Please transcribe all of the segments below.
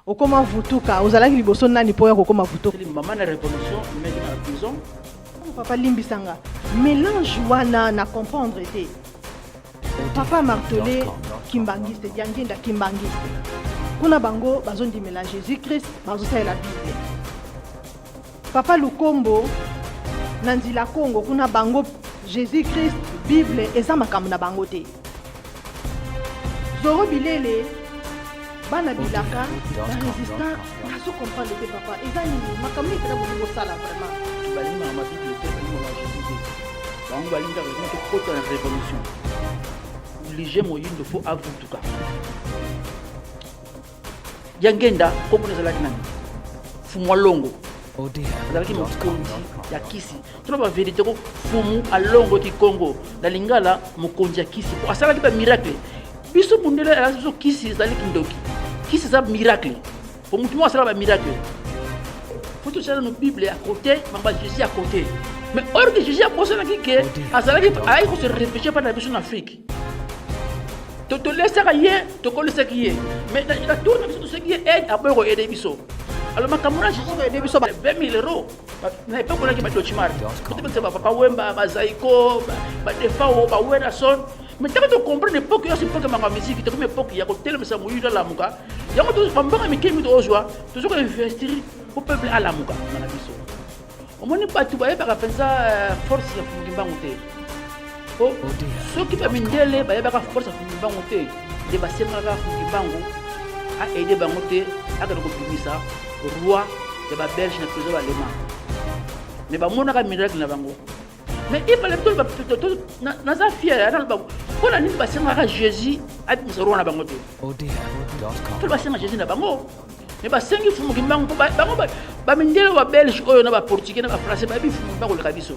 okoma vutuka ozalaki liboso nani po ya kokoma vutuka maman na révolution mais dans la prison papa limbisanga mélange wana na comprendre te papa martelé kimbangiste diangenda kimbangiste kuna bango bazondimela Jésus-Christ bazosalela Bible papa Lukombo na nzila Congo kuna bango Jésus-Christ Bible eza makambo na bango te Zoro Bilele bana bilaka na résistant nazo comprendre te papa eza nini makambo etela bolingo sala vraiment balima ma Bible te balima Jésus bango balinga raison que kota na révolution obligé moyindo faut avutuka yangenda comme nous allons nani fumu alongo azalaki mokonzi ya kisi tuna ba vérité ko fumu alongo ki Congo na lingala mokonzi ya kisi asalaki ba miracle biso mundele ala biso kisi zalaki ndoki kisi za miracle pour mutu asala ba miracle faut tout ça dans Bible à côté mamba Jésus à côté mais or que Jésus a posé na kike azalaki ay ko se réfléchir pas na biso en Afrique to laisser rien to ko laisser qui mais la tourne biso ce qui est après ko aider biso alors makamuna Jésus ko aider biso 20 000 euros na pas ko la ki ba dochimar peut-être ba papa wemba ba zaiko ba defao ba wera son mais tu comprends l'époque il y a cette époque ma musique tu comme époque il y a côté le ça mouille dans la muka il y a tout pamba mi kemi to ozwa toujours investir au peuple à la muka na biso au moins pas tout ba ba pensa force ya fungimbango te oh ceux qui va mindele ba ba force ya fungimbango te de ba senga ka fungimbango a aider bango te a ka ko bimisa roi de ba belge na président allemand mais ba mona ka miracle na bango mais il fallait tout na za fier na ba ko na ni ba senga Jésus a bisoro na bango te tout ba senga Jésus na bango mais ba sengi fumu kimbango bango ba mindele wa belge oyo na ba portugais na ba français ba bi fumu bango le kabiso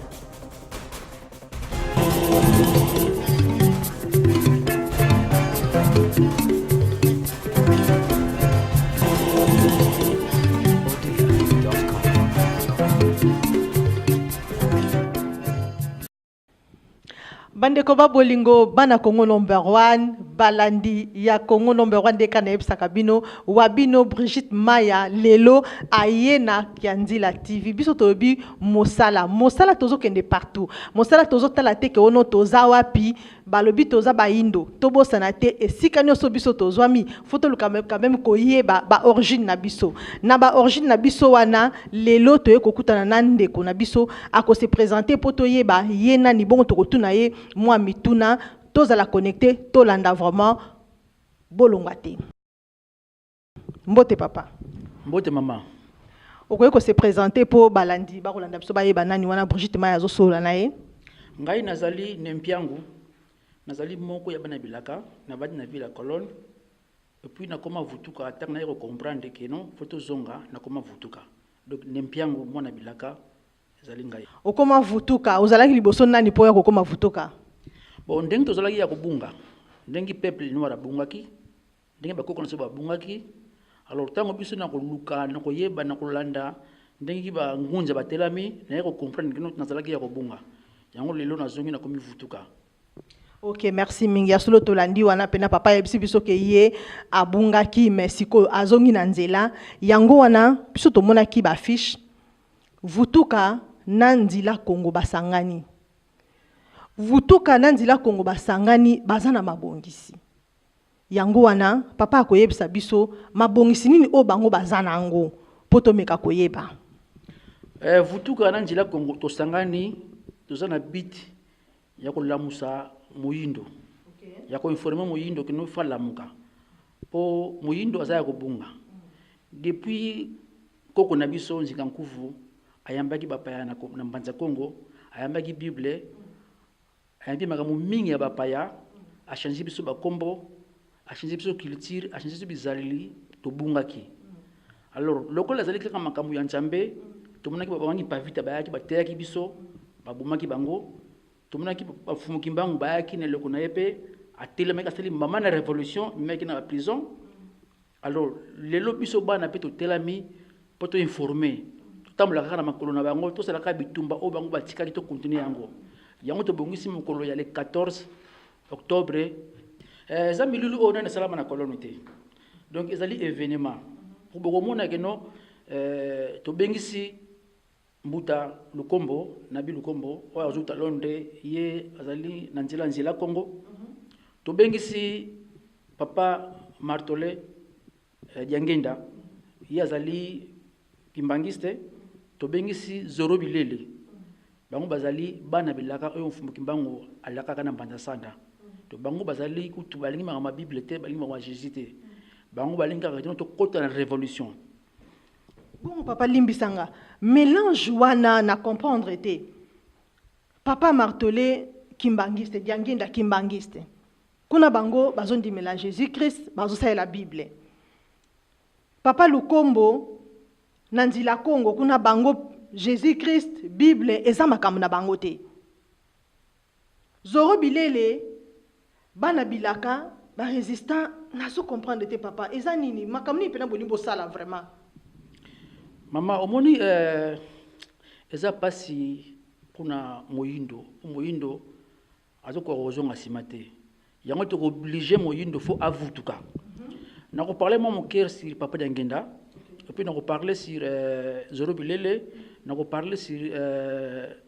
Bandeko bolingo bana Congo number 1 balandi ya Congo number 1 de kana ebsaka bino wabino Brigitte Maya lelo ayena kianzila TV biso tobi mosala tozo kende partout mosala tozo tala te ke ono toza wapi balobi toza ba indo tobo sanate esika nyoso biso tozwami foto luka quand même koyeba ba origine na biso wana lelo toye kokutana na ndeko na biso ako se présenter poto yeba yena ni bongo tokotuna ye moi mituna tozala connecté tolanda vraiment bolonga te mbote papa mbote maman okoye ko se présenter po balandi ba kolanda biso ba yeba nani wana Brigitte Maya zo sola na ye ngai nazali nempiangu nazali moko ya bana bilaka na badi na ville ya Colonne et puis na koma vutuka atak na yeko comprendre que non photo zonga na koma vutuka donc nempiangu mwana bilaka nazali ngai okoma vutuka ozalaki liboso nani po ya kokoma vutuka bon ndenge tozalaki ya kobunga ndenge peuple ni wala bungaki ndenge bakoko na so babungaki alors tango biso na koluka na koyeba na kolanda ndenge ba ngunza batelami na yeko comprendre que non nazalaki ya kobunga yango lelo nazongi na komi vutuka. Ok, merci mingi. Asolo tolandi wana pena papa yebisi biso ke ye abungaki Mexico azongi na nzela yango wana biso tomona ki ba fiche vutuka na nzila Congo basangani vutuka na nzila Congo basangani bazana mabongisi yango wana papa akoyebisa biso mabongisi nini o bango bazana ngo poto meka koyeba vutuka na nzila Congo tosangani tozana bit ya kolamusa muyindo ya ko informer muyindo que no fa lamuka po muyindo azaya kobunga depuis koko na biso nzika nkuvu ayambaki bapaya na mbanza Congo ayambaki Bible ayambi makamu mingi ya bapaya a changer biso bakombo a changer biso culture a changer biso bizalili to bungaki alors lokola zali kaka makamu ya Nzambe tomonaki babangi pavita bayaki bateyaki biso babumaki bango tomonaki bafumuki mbangu bayaki na loko na yepe atelemeka sali mama na révolution meki na prison alors lelo biso bana pe to telami poto informer tamula kaka na makolo na bango to sala ka bitumba o bango batikaki to continuer yango yango to bongisi mokolo ya le 14 octobre za milulu o na salama na kolonité donc ezali événement pour bokomona que non to bengisi Mbuta Lukombo, Nabi Lukombo, oyo azuta Londres, ye azali na nzela Congo. To bengisi Papa Martole Diangenda, ye azali kimbangiste. To bengisi Zoro Bilele, bango bazali bana bilaka oyo mfumu kimbango alaka kana mbanda sanda. To bango bazali kutu balingi ma Bible te, balingi ma Jésus te. Bango balinga ka to kota na révolution. Bon, Papa Limbisanga, mélange wana na comprendre te. Papa Martole kimbangiste, Diangenda kimbangiste. Kuna bango bazondi mélange Jésus-Christ, bazo sa la Bible. Papa Lukombo nanzila Congo kuna bango Jésus-Christ, Bible eza makambo na bango te. Zoro Bilele bana bilaka ba résistant nazo comprendre te papa eza nini makambo ni pena bolimbo sala vraiment. Mama omoni eza pasi kuna moyindo azoko kozonga simate yango to obligé moyindo faut avutuka na ko parler mon cœur sur Papa Diangenda et puis na ko parler sur Zoro Bilele na ko parler sur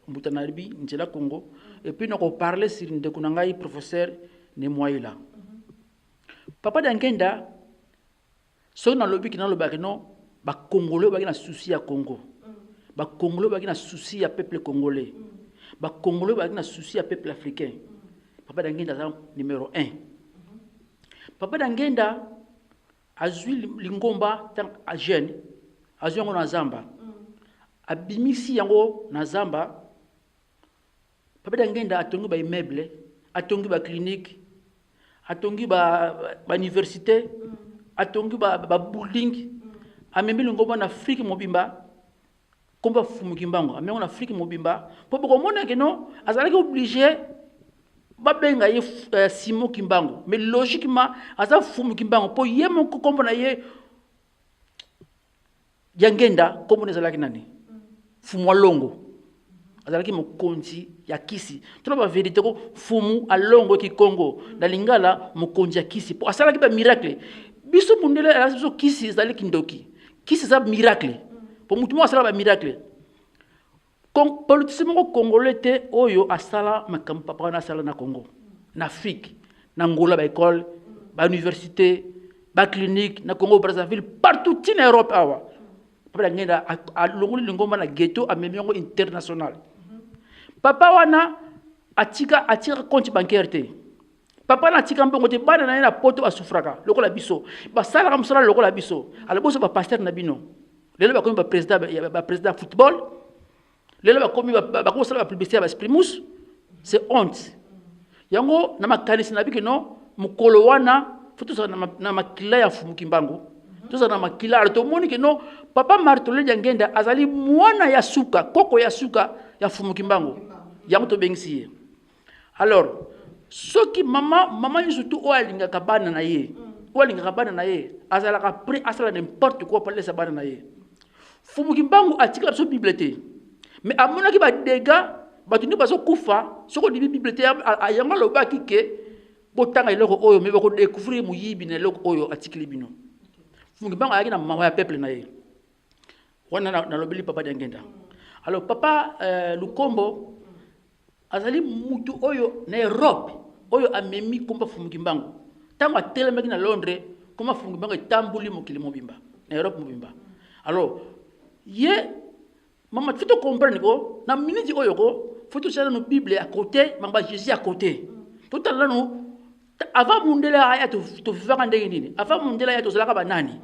Mbuta Naribi Nzela Congo et puis na ko parler sur Ndekunangai professeur Nemoyila. Papa Diangenda so na lobi kina lobaki no ba Congolais ba na souci ya Congo. Ba Congolais ba na souci ya peuple congolais. Ba Congolais ba na souci ya peuple africain. Papa Diangenda numéro 1. Papa Diangenda azui lingomba tant a jeune azui yango na Zamba. Abimisi yango na Zamba. Papa Diangenda atongi ba immeuble, atongi ba clinique, atongi ba université, atongi ba building. Amembi lingomba na Afrique mobimba komba fumu kimbango amengo na Afrique mobimba po bokomona ke no azalaki obligé babenga ye Simon Kimbango mais logiquement aza fumu kimbango po ye moko kombo na ye Diangenda kombo nezalaki nani fumu alongo azalaki mokonzi ya kisi tuna ba vérité ko fumu alongo ki Congo na lingala mokonzi ya kisi po asalaki ba miracle biso mundele aso kisi ezalaki ndoki kisi za miracle pour mutu mo asala ba miracle politicien moko congolais te oyo asala makambo papa na asala na Congo na Afrique na Angola ba école ba université ba clinique na Congo Brazzaville partout in Europe awa papa ngenda a longoli lingomba na ghetto a memiongo international papa wana atika compte bancaire te papa na tika mbongo te bana na poto basufraka lokola biso basala ka musala lokola biso ala boso ba pasteur na bino lelo ba komi ba président football lelo ba komi ba ko sala ba publicité ba Primus c'est honte yango na makanisi na biki no mukolo wana futu sa na makila ya fumu kimbango to sa na makila to moni ke no Papa Martole Diangenda azali mwana ya suka koko ya suka ya fumu kimbango yango to bengisi alors soki mama yusutu o alinga kabana na ye o alinga kabana na ye azala ka prêt asala n'importe quoi pour laisser bana na ye fumu kimbango atika so bibliothèque mais amona ki ba dégâts batuni baso kufa soko di bibliothèque ayanga lo ba kike botanga iloko oyo me bako découvrir muyibi na loko oyo atikili bino fumu kimbango ayaki na mama ya peuple na ye wana na lobeli Papa Diangenda alors Papa Lukombo azali mutu oyo na Europe oyo amemi komba fumu kimbango tango atelemaki na Londres komba fumu kimbango tambuli mokili mobimba na Europe mobimba alors ye mama fito comprendre ko na minute oyo ko fito sala no Bible à côté mamba Jésus à côté tout à l'heure avant mundela aya to vivaka ndenge nini avant mundela aya to zalaka banani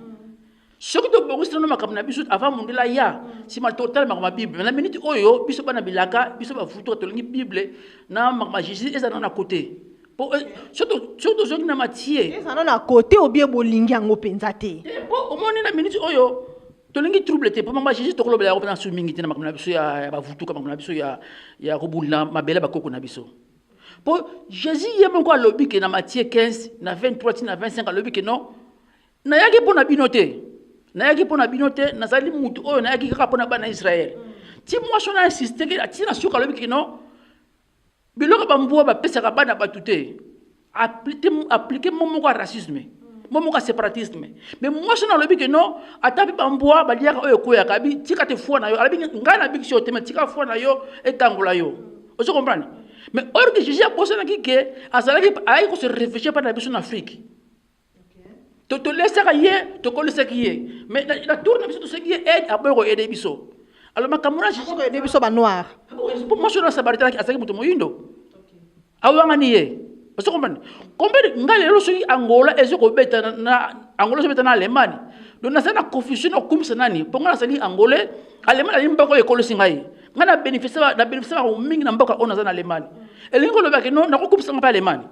soki to bongo sino makambo na biso avant mundela ya si mal total makama Bible na minute oyo biso bana bilaka biso ba futo to lingi Bible na makama Jésus ezana na côté po surtout zoki na Matthieu ezana na côté obie bolingi yango penza te po omoni na minute oyo to lingi trouble te po makama Jésus to kolobela ko na sumingi te na makama biso ya ba futo makama na biso ya kobula mabele bakoko na biso po Jésus yemo ko alobi ke na Matthieu 15 na 23 na 25 alobi ke non na yaki po na binote na yaki pona binote nazali mutu oyo na yaki kaka pona bana Israël ti moi sona insister que ti na suka lobi kino biloko bambuwa ba pesa ka bana batute appliquer mon moko racisme moi mon séparatisme mais moi je n'ai que non atapi bamboa baliaka oyo koya kabi tika te foi na yo alabi ngana big shot mais tika foi na yo etangola yo vous comprenez mais or que Jésus a posé na kike azalaki ay ko se réfugier par la biso en Afrique to laisser yé to ko laisser yé mais la tourne biso to se yé aide a boyo aider biso alors makamuna Jésus ko aider biso ba noir pour moi je na sabarita azaki muto moyindo awanga niye. Vous comprenez? Combien ngalelo soki Angola ezoko beta na Angola beta na Allemagne. Donc na sana confusion comme ça nani. Ponga sali Angolais, Allemagne ali mbako ekolo singai. Ngana bénéficier au mingi na mbako ona na Allemagne. Elingo lo ba ke non na ko comme ça pas Allemagne.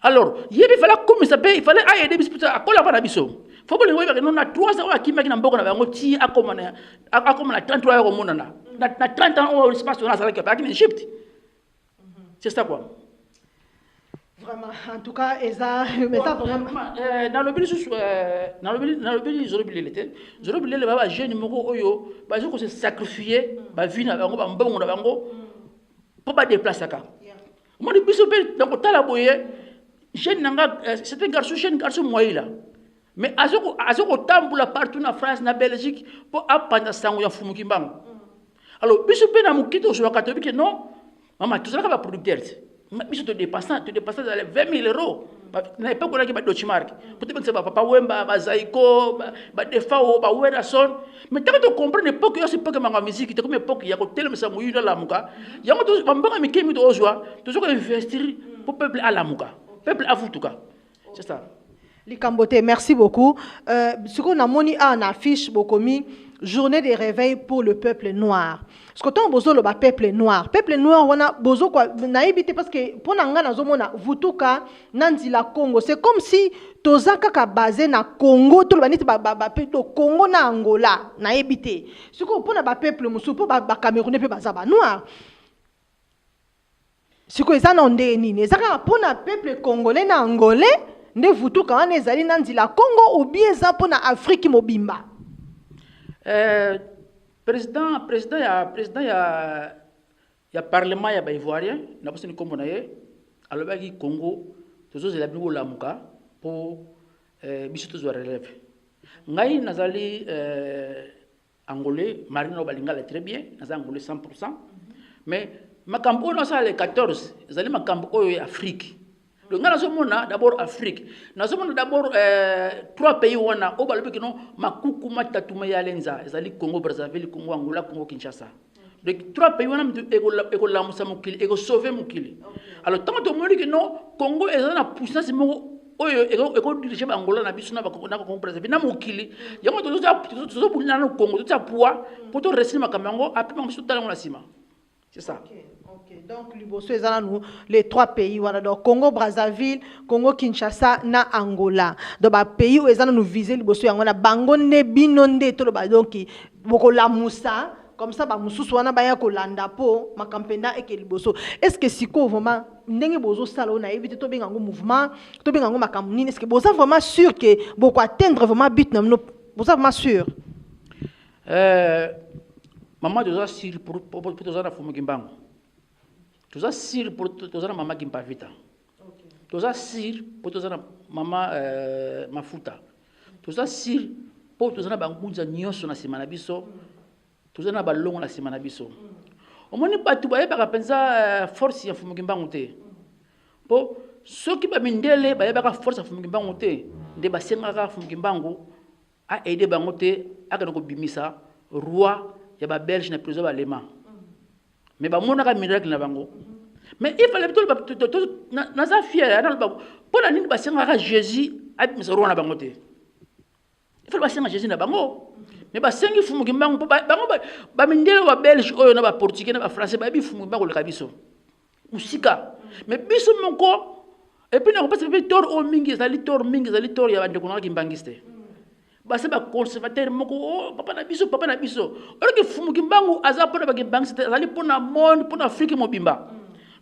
Alors, yebi fala comme ça il fallait aider bisputa akola pa na biso. Faut que le ba ke non na 3 ans akima ki na mbako na bango ti akoma na 33 euro monana. Na 30 ans au espace na sala ke pa ki na Egypte. C'est ça quoi. Vraiment, en tout cas, Eza, vraiment. Dans le pays, je oublié les baba jeunes moko oyo, bah je se sacrifier, bah vina bango, bah mbongo na bango, pour pas déplacer ça. Moi depuis ce pays, donc t'as la boye, jeune nanga, c'est un garçon moyen là. Mais azoko tambula partout en France, en Belgique, pour apprendre sango ya fumu kimbango. Alors, puis ce pays na mukito sur la catholique non, maman, tout ça va producteur. Mais te dépassant dans les 20 000 euros. Na pas qu'on a qui va dochimark. Peut-être que c'est papa Wemba, Bazaiko, Badefao, Bawerason. Mais tu comprends pas que c'est pas que ma musique, tu comprends pas qu'il y a tellement ça mouille dans la muka. Il y a tout bamba mi kemi to ozwa, toujours investir pour peuple à la muka. Peuple à vous tout cas. C'est ça. Likambote, merci beaucoup. Ce qu'on a moni en affiche bokomi journée de réveil pour le peuple noir. Ce que ton bozo le peuple noir on a bozo quoi naibité parce que pour nanga na zomona vutuka nanzi la Congo c'est comme si tozaka ka basé na Congo tout le banit ba Congo na Angola naibité ce que pour na ba peuple musu pour ba Camerounais pe bazaba noir ce que ça non nini ezaka pour na peuple congolais na angolais nde vutuka wana ezali nanzi la Congo ou bien ça pour na Afrique mobimba. Président ya parlement ya ba ivoirien na bossini kombo na ye alobaki Congo tozo zela bingo lamuka pour biso tozo relève ngai nazali angolais marino balingala très bien nazali angolais 100% mais makambo na sala 14 ezali makambo oyo Afrique. Donc, nous avons d'abord Afrique. Nous avons d'abord 3 pays où on a non makukuma tatuma ya lenza, ezali Congo Brazzaville, Congo Angola, Congo Kinshasa. Donc 3 pays où on a école musa mukili, école sauver mukili. Alors tant que monde que non Congo est na puissance mo oyo école diriger Angola na biso na Congo Brazzaville na mukili. Yango tozo bulina no Congo, toza poids pour to rester makambo après on biso tala on la sima. C'est ça. Okay. Donc, les 3 pays, voilà, donc Congo, Brazzaville, Congo, Kinshasa, na Angola. Donc, les pays où ils ont visé, les Angola, Bango, Nebinonde, tout le monde, donc, beaucoup la moussa, comme ça, Moussou, soit na ko landa po, ma campagne et que liboso. Est-ce que si vraiment, n'engue bozo salo na éviter tout bien un mouvement, tout bien un makamuni, est-ce que vous êtes vraiment sûr que beaucoup atteindre vraiment but, vous êtes vraiment sûr? Maman, tu as sûr pour tous les enfants qui bang. Tu as sûr pour tous les maman qui pas vite. Tu as sûr pour tous les maman mafuta. Tu as sûr pour tous les bangunza nyoso na semana biso. Tu as na balongo na semana biso. Au moins pas tu ba ba pensa force ya fumu kimbangu te. Po ceux qui ba mindele ba ba force ya fumu kimbangu te. De ba senga ka fumu kimbangu a aider bango te aka ko bimisa roi ya ba belge na prison ba allemand mais ba mona ka miracle na bango mais il fallait tout na za fier na ba pour la nini ba senga ka Jésus a bimisa roi na bango te il fallait ba senga Jésus na bango mais ba sengi fumu kimbango bango ba mindele wa belge oyo na ba portugais na ba français ba bi fumu kimbango le kabiso musika mais biso moko et puis na ko passe pe tor o mingi za li tor ya bande ko na kimbangiste basa ba conservateur moko papa na biso alors que fumu kimbangu aza pona ba kimbangiste azali pona monde pona Afrique mobimba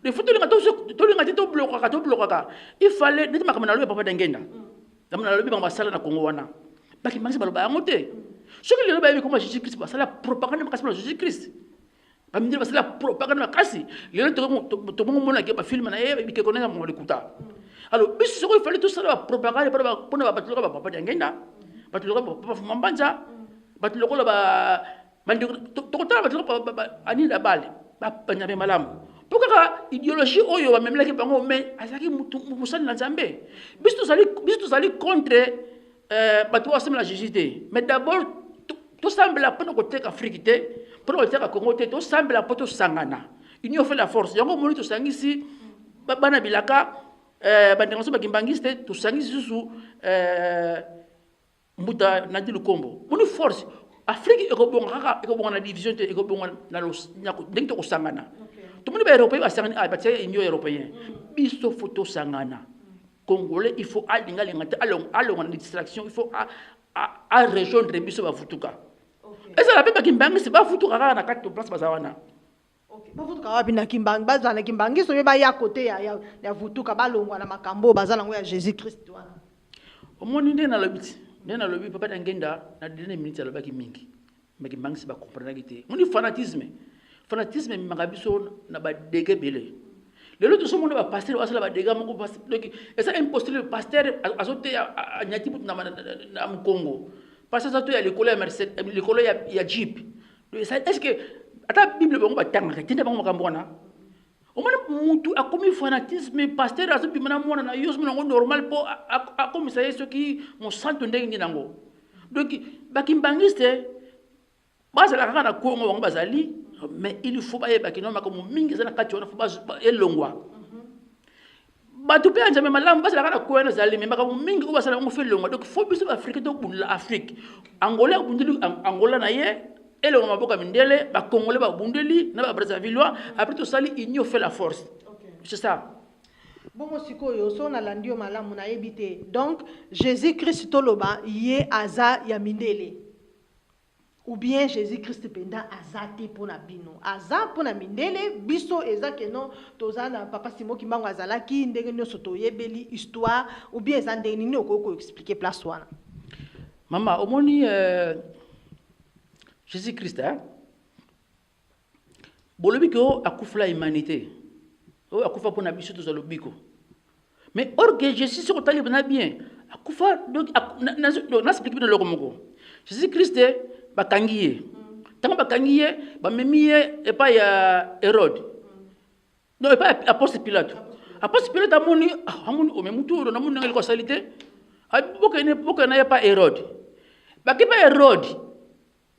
le faut to bloquer il fallait neti makamana lo papa dangenda damana lo ba sala na Congo wana ba kimbangiste ba ba ngote ce que le ba bi comme Jésus Christ ba sala propagande makasi na Jésus Christ ba mindi ba sala propagande makasi le to mo mona ke ba film na ye bi ke connaître mo lekuta Alors, il fallait tout ça la propagande pour ne pas battre le papa d'Angenda, battre le papa Fumambanja, battre le papa Anila Bal, papa Malam. Pourquoi l'idéologie oyo va même là qui bango mais azaki musani na Nzambe. Biso sali contre bato wa la jésuité. Mais d'abord tout semble la pour côté Afrique pour côté Congo tout semble la pour tout sangana. Union fait la force. Yango moni to sangisi bana bilaka bandengaso bakimbangiste to sangisi susu mbuta na dilu kombo. Moni force Afrique ekobonga na division te ekobonga na los ndenge to sangana. Tout le monde est européen, c'est l'Union européenne. Il faut tout sangana. Congolais, il faut aller en distraction, il faut rejoindre les biso bafutuka. Et ça la paix qui m'bangue, c'est pas futuka na quatre place bazawana. OK. Ba futuka wa bina kimbangi, bazana kimbangi so ba ya côté ya futuka balongwa na makambo bazana ngo ya Jésus Christ wana. Omoni ndena lobiti. Ndena lobi papa ngenda na dernière minute aloba ki mingi. Mais kimbangi c'est pas comprendre gité. Moni fanatisme. Fanatisme magabiso na ba dégâts belé. Le lot de ce monde va passer ou ça va dégâts mon passer. Donc et ça imposteur le pasteur azote a nyati pour na Congo. Parce que ça tu a l'école à Mercedes, l'école il y a Jeep. Est-ce que ata Bible bon ba tanga tinde ba ngambona. O mana mutu a commis fanatisme pasteur azo bi mana mona na yos mona normal po a commis ça ce qui mon santo ndenge nango. Donc bakimbangiste basa la kana Congo ba bazali. Mais il faut pas que nous comme mingi zana kati on faut pas elongwa batu pe anja malam basa la ko na zali mais comme mingi ko basa on fait longwa donc faut biso Afrique to bundela Afrique Angola bundeli Angola na ye elongwa maboka mindele ba Congolais ba bundeli na ba Brazzavillois après tout ça il fait la force. C'est ça. Bon sikoyo so na landio malamu na yebite donc Jésus Christ toloba ye aza ya mindele. Ou bien Jésus-Christ pendant azate pona bino aza pona mindele biso ezake no tozana papa Simo Kimbangu azalaki ndenge no soto yebeli histoire ou bien ezande nini okoko expliquer place wana mama omoni Jésus-Christ bolobi ko akufla humanité o akufa pona biso tozalobiko mais or que Jésus se retali bien akufa donc na explique bien le komoko Jésus-Christ bakangiye tango bakangiye bamemiye epa ya Hérode non epa apôtre Pilate amoni o memutu na moni ngeli ko salite boka na epa Hérode bakipa Hérode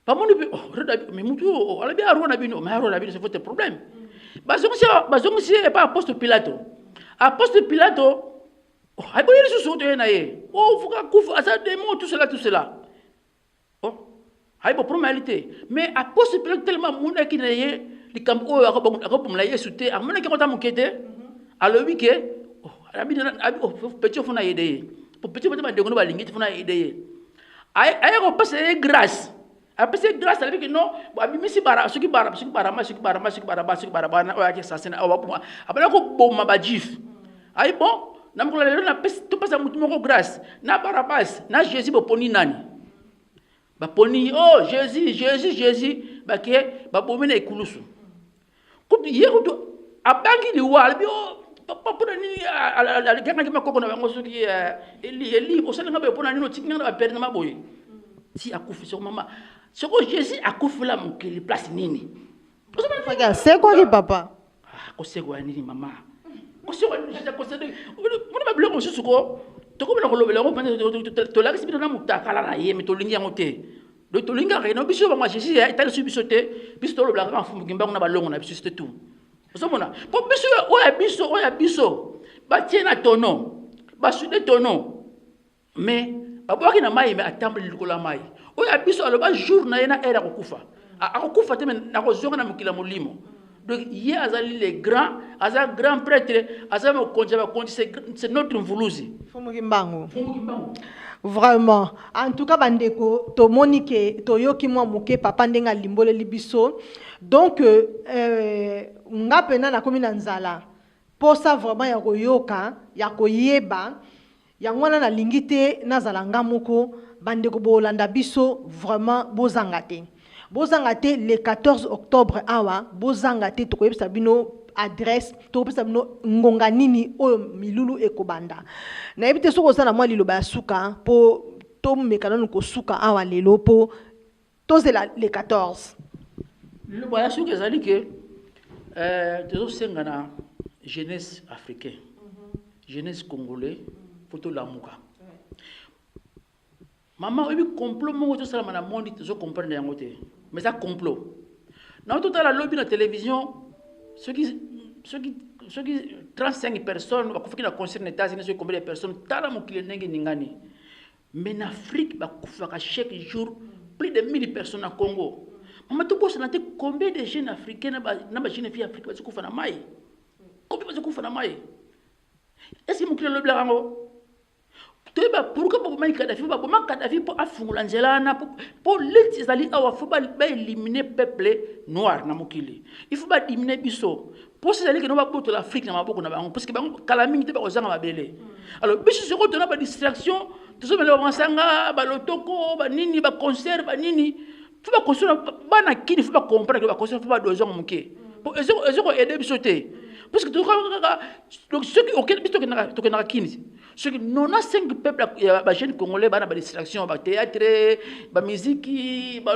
bamoni Hérode memutu ala bi arona bino mais arona bino c'est votre problème bazongisi epa apôtre Pilate ay bo yesu soto na ye fuka kufu asa démon tout cela hay bo probabilité mais à possibilité tellement mona ki na ye li kam o akobom la yesu te amona ki kota mukete alobi ke abi petit fona yede pour petit ba de ngono ba lingiti fona yede ay ko passer grâce avec non abi misi bara suki bara na o yake sasena o ba abana ko boma ba jif ay bon nam ko la na pes to pasa mutu moko grâce na Barabas na Jésus bo poni nani baponi oh Jésus baké babomena ekulusu kutu yeruto abangi ni walbi oh papa pona ni ala ganga ki makoko na bango soki eli o sala ngabe pona ni no tikinga na perdre ma boye si akufi sur mama soko Jésus akufula mukeli place nini c'est quoi qui papa ko sego nini mama ko sego Jésus ko sego mona ba bloko susuko toko bela ko lobela ko pande to la kisibito na mutakala na ye mitolingi yango te do tolinga reno biso ba Jésus ya itali su biso te biso to lobela ka mfumu kimbango na balongo na biso c'était tout osomona po biso oya biso ba tiena tono ba sude tono mais babwaki na mai mais atambali likola mai oya biso aloba jour na yena era kokufa akokufa te mais na kozonga na mukila molimo. Donc, il y a les grands, les grands prêtres, c'est notre mvuluzi. Vraiment. En tout cas, bandeko, to monike, to yoki mwa muke papa ndenga limbole libiso. Donc, nga pena na komi na nzala. Pour ça, vraiment, ya koyoka, ya koyeba, ya ngwana na lingite, na zalanga moko, bandeko bolanda biso, vraiment, bozangate. Bozangate le 14 octobre awa bozangate tokoyebisa bino adresse to pesa bino ngonga nini oyo milulu ekobanda na ebite soko sana mwa liloba ya suka po to mekana ko suka awa lelo po to c'est le 14 le boya suka ezali ke tezo senga na jeunesse africaine jeunesse congolais pour to lamuka maman obi complot moko to sala na monde tezo comprendre yango te mais ça complot na tout à la lobby la télévision ceux qui 35 personnes ba kufika na concert na États-Unis ceux combien de personnes tala mokile ndenge ningani mais en Afrique ba kufaka chaque jour plus de 1000 personnes à Congo maman to bosse na te combien de jeunes africains na ba jeunes filles africaines ba kufa na mai combien ba kufa na mai est-ce que mokile lobby la rango pourquoi pas mai Kadhafi ba boma Kadhafi pour afungula nzela na pour les ezali awa faut ba éliminer peuple noir na mokili il faut ba éliminer biso pour ces ali que no ba boto l'Afrique na maboko na bango parce que bango kala mingi te ba kozanga mabele alors biso se retourner ba distraction tout ba bansanga ba lotoko ba nini ba concert ba nini faut ba construire bana kini faut ba comprendre que ba construire faut ba dozo moké pour ezoko aider biso te parce que donc ceux qui auquel biso to na kini ceux qui non a 5 peuples ba jeunes congolais ba na ba distraction ba théâtre ba musique ba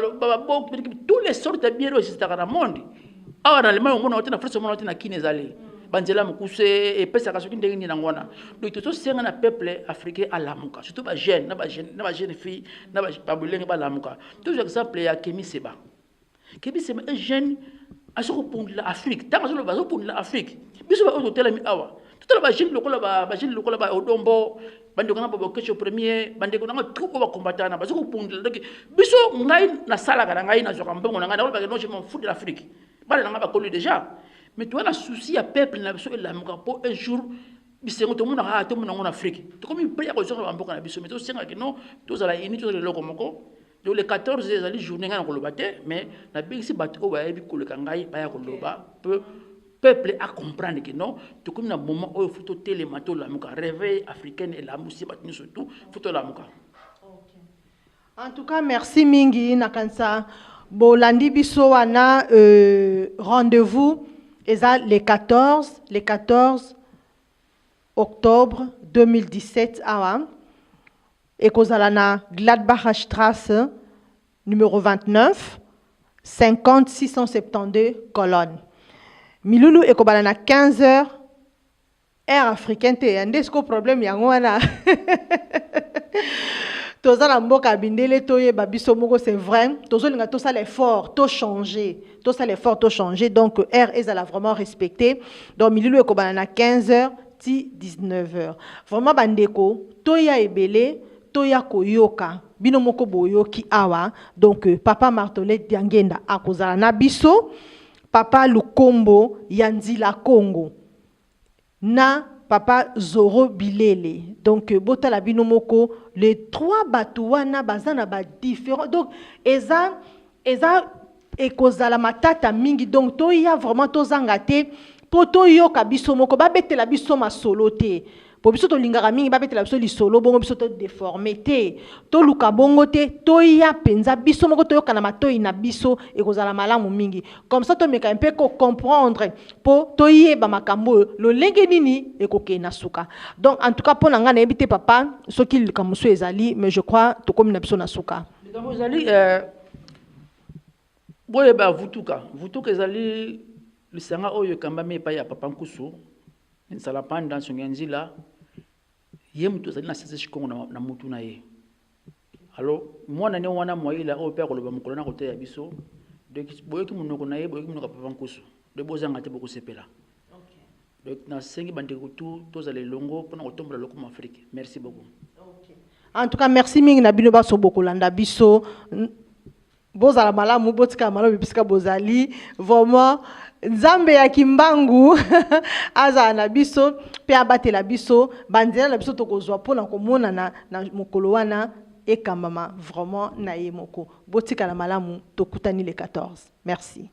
tous les sortes de biens aussi dans le monde awa na lema ngona otena France ngona otena kini ezali banzela mukuse et pesa ka soki ndenge ni ngona donc to senga na peuple africain alamuka surtout ba jeunes na ba jeunes filles na ba bulenge ba lamuka tout exemple ya Kemi Seba un jeune asoko pondela Afrique tant que bazo pondela Afrique biso ba hôtel mi awa tout ba jeune lokola ba odombo bande kona ba kecho premier bande kona tout ba combattant bazo pondela donc biso ngai na sala kana ngai na zoka mbongo na ngai na ba no je m'en fous de l'Afrique bale na ba kolu déjà mais toi na souci à peuple na biso la muka po un jour bisengo to mona ha to mona en Afrique to comme il peut y avoir zoka mboka na biso mais to senga que non to za la ini to le loko moko. Donc les 14 les journées ngana ko lobate mais na bingisi bato o ba yebi ko le kangai ba ya ko loba peuple à comprendre que non to comme na moment o photo télémato la muka réveil africaine et la musi batni surtout photo la muka. En tout cas merci mingi nakansa bolandi biso wana rendez-vous eza le 14 octobre 2017 awa et Kozalana Gladbacher Strasse, numéro 29, 50 672 Colonne. Milulu et Kobalana 15h, air africain, t'es un problème, yangwana. Toza la mboka bindele toye babiso moko c'est vrai. Tozo linga to ça l'effort, to changer. To ça l'effort, to changer. Donc air est à la vraiment respecté. Donc Milulu et Kobalana 15h, 19h. Vraiment bandeko, toya ebele. Toya koyoka bino moko boyoki awa donc papa Martelet Diangenda akozala na biso papa Lukombo Yanzila Congo na papa Zoro Bilele donc botala bino moko les trois batouana bazana ba différents donc eza ekozala matata mingi donc toya vraiment tozanga te po toyoka biso moko babetela biso masolo te. Po biso to lingaka mingi ba betela biso lisolo bongo biso to déformé te to luka bongo te to ya penza biso moko to yokana matoi na biso ekozala malamu mingi comme ça to meka un peu ko comprendre po to yeba makambo lo lenge nini ekoke na suka donc en tout cas pona ngana ebité papa soki likamuso ezali mais je crois to comme na biso na suka likamuso ezali boye ba vutuka ezali lisanga oyo kamba me pa ya papa Nkusu nsala panda sonyanzila ye mutu azali na sese shikongo na mutu na ye alors mwana ne wana moyila o pe ko loba mukolo na kote ya biso donc boyoki munoko na ye boyoki munoko papa Nkusu de bozanga te boko sepela donc na sengi bande ko tout zale longo pona kotombola loko mu Afrique merci beaucoup en tout cas merci mingi na bino ba so bokolanda biso bozala malamu botika malamu bisika bozali vraiment Nzambe ya kimbangu aza na biso pe abatela biso banzela na biso tokozwa pona komona na mokolo wana ekambama vraiment na ye moko botika la malamu tokutani le 14 merci.